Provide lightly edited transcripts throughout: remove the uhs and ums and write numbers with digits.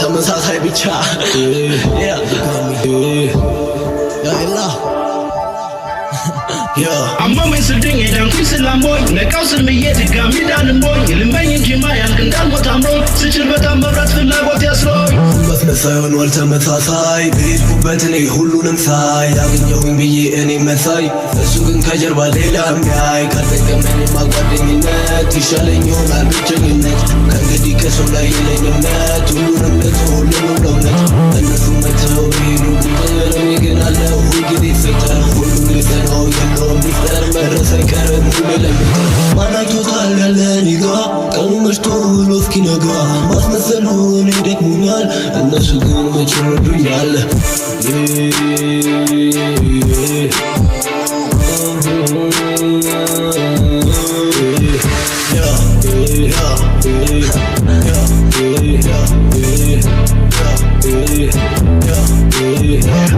ተመሳሳይ ብቻ አማመኝ ስልድኝ የዳንኩኝ ስላሞኝ ነቃው ስልምዬ ድጋሚ ዳንሞኝ ልመኝ እንጂ ማያልቅ እንዳልሞት አምሮኝ ስችል በጣም መብራት ፍላጎት ያስሮኝ መስመሳይ ሆኗል ተመሳሳይ በሄድኩበት እኔ ሁሉንም ሳይ ያገኘሁኝ ብዬ እኔ መሳይ እሱ ግን ከጀርባ ሌላ ሚያይ ካልጠቀመኝማ ጓደኝነት ይሻለኝ ይሆናል ብቸኝነት ከእንግዲህ ከሰው ላይ የለኝ እምነት ሁሉንም ለሰው ሁሉንም ለእውነት እነሱ መተው ሄዱ ቁጥር እኔ ግን አለው ሁልጊዜ ፍቅር ሁሉም ግልጽ ነው የለውም ሚስጥር መድረስ አይቀርም ሁሌ ለሚቀር ማናይቶታል ያለን ይጋ ቀኑ መሽቶ ብሎ እስኪነጋ ማስመሰሉ እኔ ደክሞኛል እነሱ ግን መች ይረዱኛል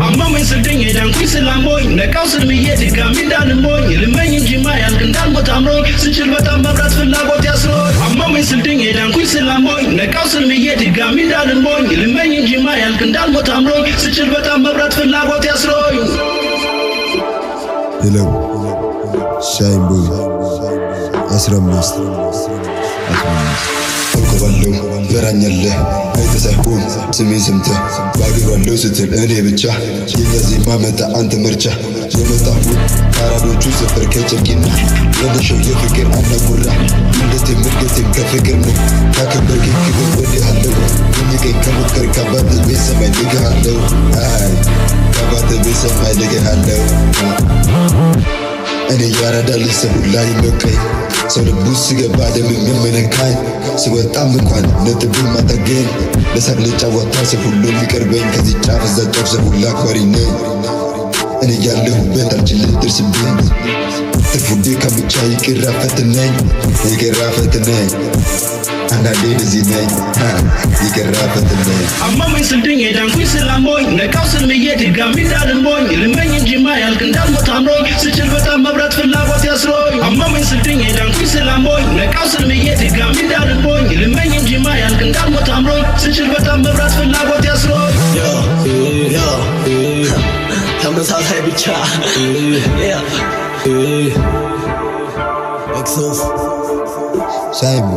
አማመኝ ስልድኝ የዳንኩኝ ስላሞኝ ነቃው ስልምዬ ድጋሚ እንዳልሞኝ ልመኝ እንጂ ማያልቅ እንዳልሞት አምሮኝ ስችል በጣም መብራት ፍላጎት ያስሮኝ አማመኝ ስልድኝ የዳንኩኝ ስላሞኝ ነቃው ስልምዬ ድጋሚ እንዳልሞኝ ልመኝ እንጂ ማያልቅ እንዳልሞት አምሮኝ ስችል በጣም መብራት ፍላጎት ያስሮኝ ሄሎ ሻይን ቦይ 15 ተንኮባለው ዘራኛለህ አይተህ ሳይሆን ስሜን ሰምተህ ባገባለው ስትል እኔ ብቻ የኛ ዜማ መጣ አንተ ምርጫ የመጣሁት ከአራዶቹ ሰፈር ከጨርቂና መነሻው የፍቅር አናጉራ እንደቴም እድገቴም ከፍቅር ነው ካከበርክ ክብር ወዲሃለው እንዲቀኝ ከሞከር ከአባተ ቤት ሰማይ ልግሃለው አይ ከአባተ ቤት ሰማይ ልግሃለው እኔ ያራዳ ልጅ ሰው ሁላ ይመቀኝ ሰው ልቡ ስገባ ደምም የምነካኝ ስወጣም እንኳን ነጥብ ማጠገኝ ለሳቅ ልጫወታ ሰው ሁሉ የሚቀርበኝ ከዚህ ጫፍ እዛ ጫፍ ሰው ሁላ አክባሪ ነኝ እኔ ያለሁበት አልችልህ ደርስብኝ ትርፉ ድካም ብቻ ይቅራ ፈትነኝ ይቅራ ፈትነኝ አንዳንዴ እንደዚህ ነኝ ይቅራ ፈትነኝ አማመኝ ስልድኝ የዳንኩኝ ስላሞኝ ነቃው ስልምዬ ድጋሚ እንዳልሞኝ ልመኝ እንጂ ማያልቅ እንዳልሞት አምሮኝ ስችል በጣም መብራት ፍላጎት ያስሮኝ አማመኝ ስልድኝ የዳንኩኝ ስላሞኝ ነቃው ስልምዬ ድጋሚ እንዳልሞኝ ልመኝ እንጂ ማያልቅ እንዳልሞት አምሮኝ ስችል በጣም መብራት ፍላጎት ያስሮኝ ተመሳሳይ ብቻ ኤክሶስ ሻይን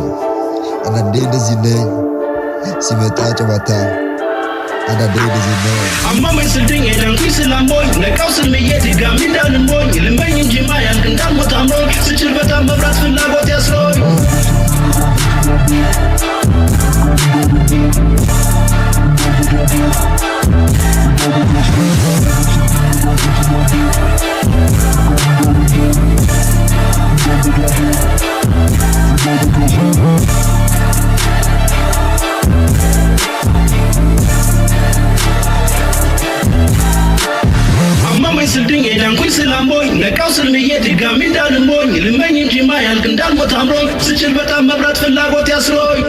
አንዳንዴ እንደዚህ ነኝ ሲመጣ ጨዋታ አንዳንዴ እንደዚህ ነኝ አማመኝ ስልድኝ የዳንኩኝ ስላሞኝ ነቃው ስልምዬ ድጋሚ እንዳልሞኝ ልመኝ እንጂ ማያልቅ እንዳልሞት አምሮኝ ስችል በጣም መብራት ፍላጎት ያስሮኝ አማመኝ ስልድኝ የዳንኩኝ ስላሞኝ ነቃው ስልምዬ ድጋሚ እንዳልሞኝ ልመኝ እንጂ ማያልቅ እንዳልሞት አምሮኝ ስችል በጣም መብራት ፍላጎት ያስሮኝ